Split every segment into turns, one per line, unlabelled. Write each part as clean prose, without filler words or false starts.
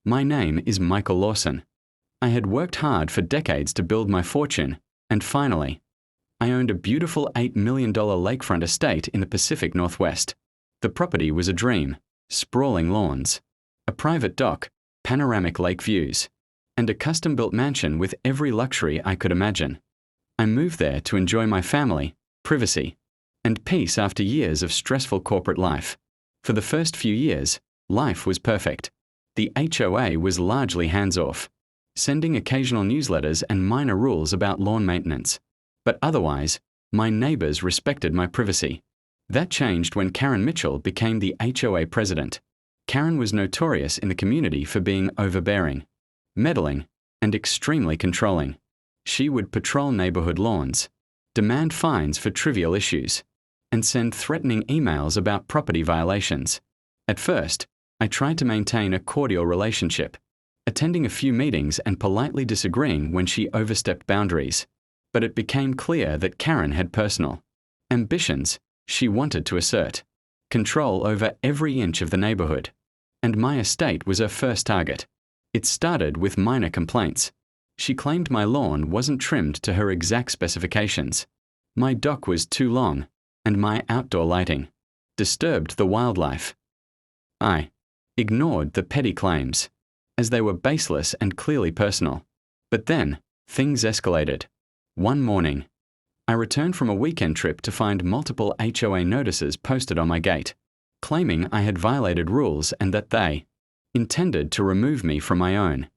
My name is Michael Lawson. I had worked hard for decades to build my fortune, and finally, I owned a beautiful $8 million lakefront estate in the Pacific Northwest. The property was a dream: sprawling lawns, a private dock, panoramic lake views, and a custom-built mansion with every luxury I could imagine. I moved there to enjoy my family, privacy, and peace after years of stressful corporate life. For the first few years, life was perfect. The HOA was largely hands-off, sending occasional newsletters and minor rules about lawn maintenance. But otherwise, my neighbors respected my privacy. That changed when Karen Mitchell became the HOA president. Karen was notorious in the community for being overbearing, meddling, and extremely controlling. She would patrol neighborhood lawns, demand fines for trivial issues, and send threatening emails about property violations. At first, I tried to maintain a cordial relationship, attending a few meetings and politely disagreeing when she overstepped boundaries. But it became clear that Karen had personal ambitions she wanted to assert, control over every inch of the neighborhood, and my estate was her first target. It started with minor complaints. She claimed my lawn wasn't trimmed to her exact specifications. My dock was too long, and my outdoor lighting disturbed the wildlife. I ignored the petty claims, as they were baseless and clearly personal. But then, things escalated. One morning, I returned from a weekend trip to find multiple HOA notices posted on my gate, claiming I had violated rules and that they intended to remove me from my own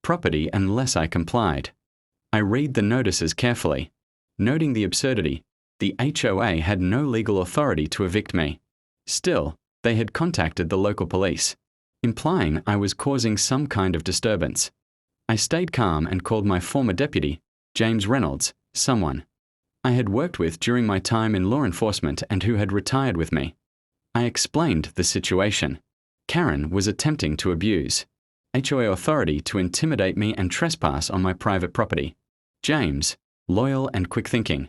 property unless I complied. I read the notices carefully, noting the absurdity. The HOA had no legal authority to evict me. Still, they had contacted the local police, implying I was causing some kind of disturbance. I stayed calm and called my former deputy, James Reynolds, someone I had worked with during my time in law enforcement and who had retired with me. I explained the situation. Karen was attempting to abuse HOA authority to intimidate me and trespass on my private property. James, loyal and quick-thinking,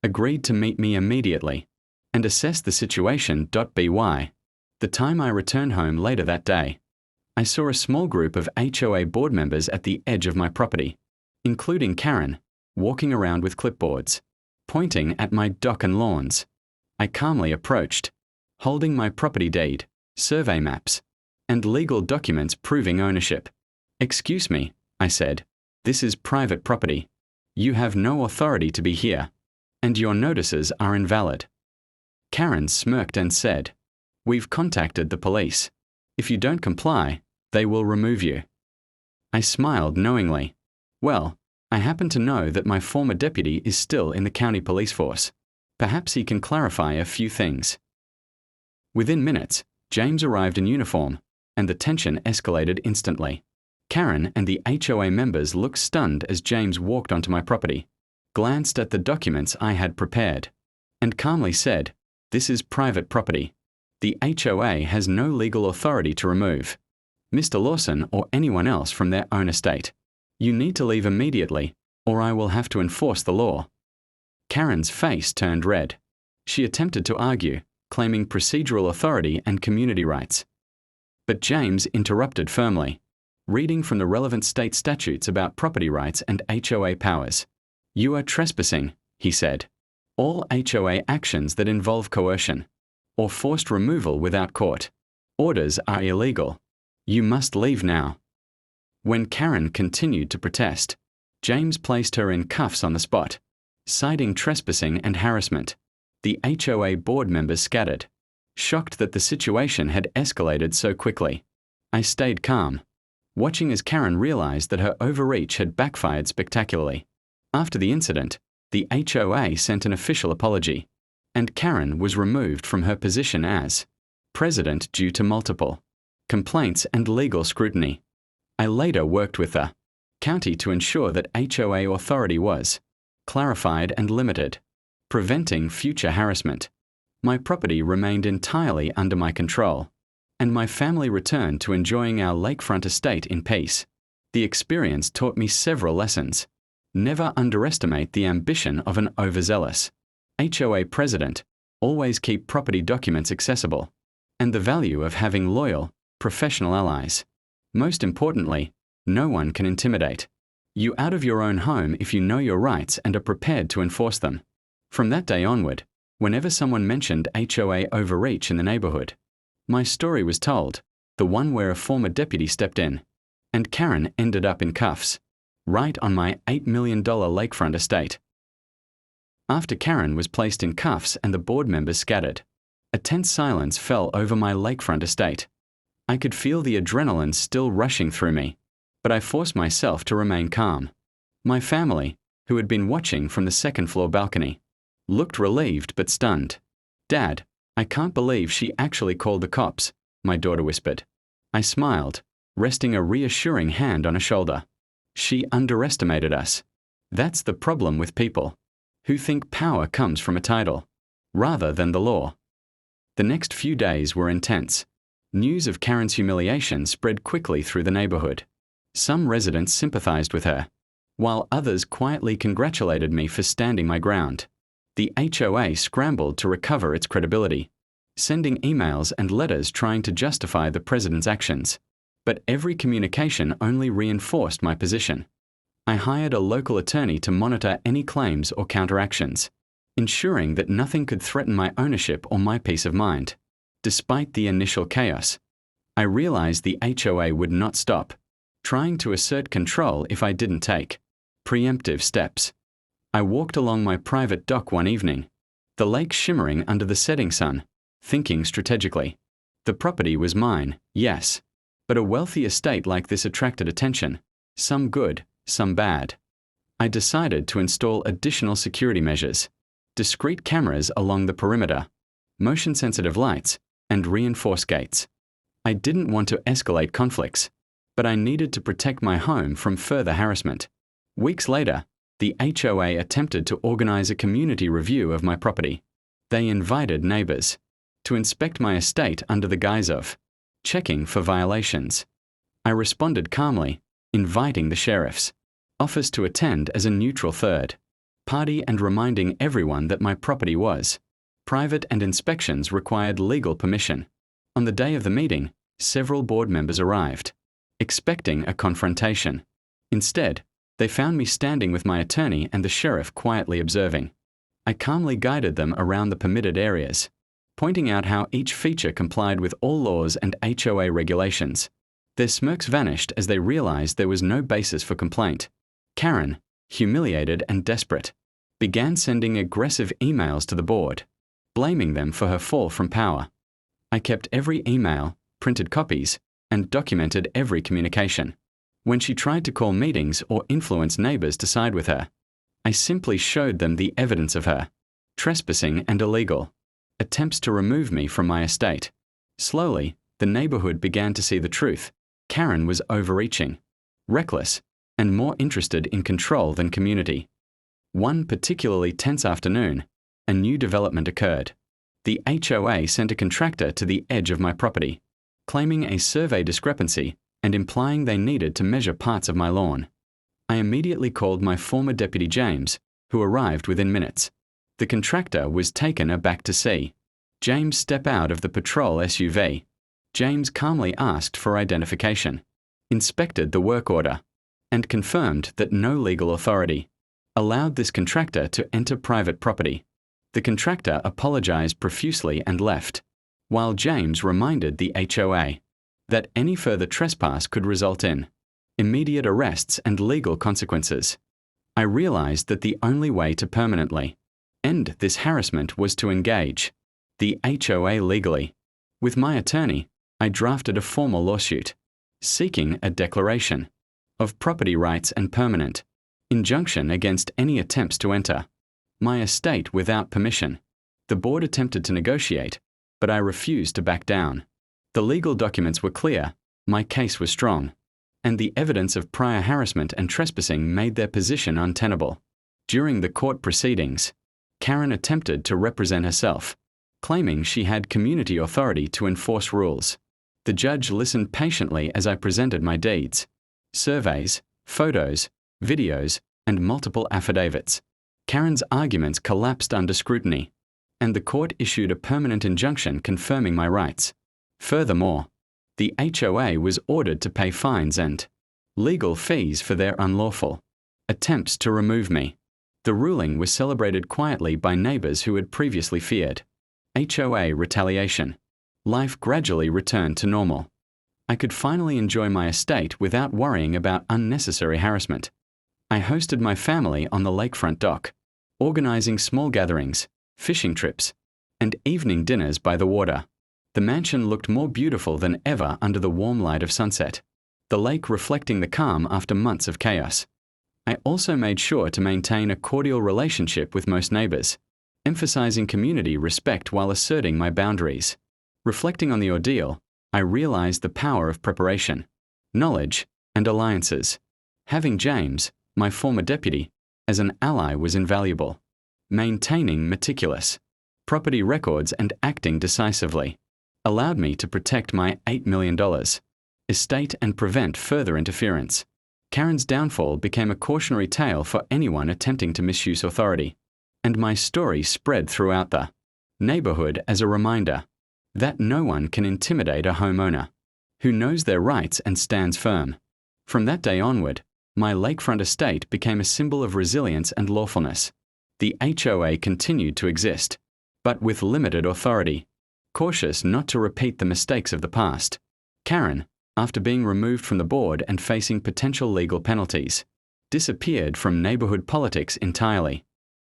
agreed to meet me immediately and assess the situation. By the time I returned home later that day, I saw a small group of HOA board members at the edge of my property, including Karen, walking around with clipboards, pointing at my dock and lawns. I calmly approached, holding my property deed, survey maps, and legal documents proving ownership. "Excuse me," I said, "this is private property. You have no authority to be here, and your notices are invalid." Karen smirked and said, "We've contacted the police. If you don't comply, they will remove you." I smiled knowingly. Well, I happen to know that my former deputy is still in the county police force. Perhaps he can clarify a few things. Within minutes, James arrived in uniform, and the tension escalated instantly. Karen and the HOA members looked stunned as James walked onto my property, glanced at the documents I had prepared, and calmly said, "This is private property. The HOA has no legal authority to remove Mr. Lawson or anyone else from their own estate. You need to leave immediately, or I will have to enforce the law." Karen's face turned red. She attempted to argue, claiming procedural authority and community rights. But James interrupted firmly, reading from the relevant state statutes about property rights and HOA powers. "You are trespassing," he said. "All HOA actions that involve coercion or forced removal without court orders are illegal. You must leave now." When Karen continued to protest, James placed her in cuffs on the spot, citing trespassing and harassment. The HOA board members scattered, shocked that the situation had escalated so quickly. I stayed calm, watching as Karen realized that her overreach had backfired spectacularly. After the incident, the HOA sent an official apology, and Karen was removed from her position as president due to multiple complaints and legal scrutiny. I later worked with the county to ensure that HOA authority was clarified and limited, preventing future harassment. My property remained entirely under my control, and my family returned to enjoying our lakefront estate in peace. The experience taught me several lessons. Never underestimate the ambition of an overzealous HOA president. Always keep property documents accessible, and the value of having loyal, professional allies. Most importantly, no one can intimidate you out of your own home if you know your rights and are prepared to enforce them. From that day onward, whenever someone mentioned HOA overreach in the neighborhood, my story was told, the one where a former deputy stepped in, and Karen ended up in cuffs, right on my $8 million lakefront estate. After Karen was placed in cuffs and the board members scattered, a tense silence fell over my lakefront estate. I could feel the adrenaline still rushing through me, but I forced myself to remain calm. My family, who had been watching from the second-floor balcony, looked relieved but stunned. "Dad, I can't believe she actually called the cops," my daughter whispered. I smiled, resting a reassuring hand on her shoulder. She underestimated us. That's the problem with people who think power comes from a title, rather than the law. The next few days were intense. News of Karen's humiliation spread quickly through the neighborhood. Some residents sympathized with her, while others quietly congratulated me for standing my ground. The HOA scrambled to recover its credibility, sending emails and letters trying to justify the president's actions. But every communication only reinforced my position. I hired a local attorney to monitor any claims or counteractions, ensuring that nothing could threaten my ownership or my peace of mind. Despite the initial chaos, I realized the HOA would not stop, trying to assert control if I didn't take preemptive steps. I walked along my private dock one evening, the lake shimmering under the setting sun, thinking strategically. The property was mine, yes, but a wealthy estate like this attracted attention, some good, some bad. I decided to install additional security measures, discrete cameras along the perimeter, motion-sensitive lights, and reinforced gates. I didn't want to escalate conflicts, but I needed to protect my home from further harassment. Weeks later, the HOA attempted to organize a community review of my property. They invited neighbors to inspect my estate under the guise of checking for violations. I responded calmly, inviting the sheriff's office to attend as a neutral third party and reminding everyone that my property was private and inspections required legal permission. On the day of the meeting, several board members arrived, expecting a confrontation. Instead, they found me standing with my attorney and the sheriff quietly observing. I calmly guided them around the permitted areas, pointing out how each feature complied with all laws and HOA regulations. Their smirks vanished as they realized there was no basis for complaint. Karen, humiliated and desperate, began sending aggressive emails to the board, blaming them for her fall from power. I kept every email, printed copies, and documented every communication. When she tried to call meetings or influence neighbors to side with her, I simply showed them the evidence of her trespassing and illegal attempts to remove me from my estate. Slowly, the neighborhood began to see the truth. Karen was overreaching, reckless, and more interested in control than community. One particularly tense afternoon, a new development occurred. The HOA sent a contractor to the edge of my property, claiming a survey discrepancy and implying they needed to measure parts of my lawn. I immediately called my former deputy James, who arrived within minutes. The contractor was taken aback to see James step out of the patrol SUV. James calmly asked for identification, inspected the work order, and confirmed that no legal authority allowed this contractor to enter private property. The contractor apologized profusely and left, while James reminded the HOA that any further trespass could result in immediate arrests and legal consequences. I realized that the only way to permanently end this harassment was to engage the HOA legally. With my attorney, I drafted a formal lawsuit, seeking a declaration of property rights and permanent injunction against any attempts to enter my estate without permission. The board attempted to negotiate, but I refused to back down. The legal documents were clear, my case was strong, and the evidence of prior harassment and trespassing made their position untenable. During the court proceedings, Karen attempted to represent herself, claiming she had community authority to enforce rules. The judge listened patiently as I presented my deeds, surveys, photos, videos, and multiple affidavits. Karen's arguments collapsed under scrutiny, and the court issued a permanent injunction confirming my rights. Furthermore, The HOA was ordered to pay fines and legal fees for their unlawful attempts to remove me. The ruling was celebrated quietly by neighbors who had previously feared HOA retaliation. Life gradually returned to normal. I could finally enjoy my estate without worrying about unnecessary harassment. I hosted my family on the lakefront dock, organizing small gatherings, fishing trips, and evening dinners by the water. The mansion looked more beautiful than ever under the warm light of sunset, the lake reflecting the calm after months of chaos. I also made sure to maintain a cordial relationship with most neighbors, emphasizing community respect while asserting my boundaries. Reflecting on the ordeal, I realized the power of preparation, knowledge, and alliances. Having James, my former deputy, as an ally was invaluable. Maintaining meticulous property records and acting decisively allowed me to protect my $8 million estate and prevent further interference. Karen's downfall became a cautionary tale for anyone attempting to misuse authority, and my story spread throughout the neighborhood as a reminder that no one can intimidate a homeowner who knows their rights and stands firm. From that day onward, my lakefront estate became a symbol of resilience and lawfulness. The HOA continued to exist, but with limited authority. Cautious not to repeat the mistakes of the past, Karen, after being removed from the board and facing potential legal penalties, disappeared from neighborhood politics entirely.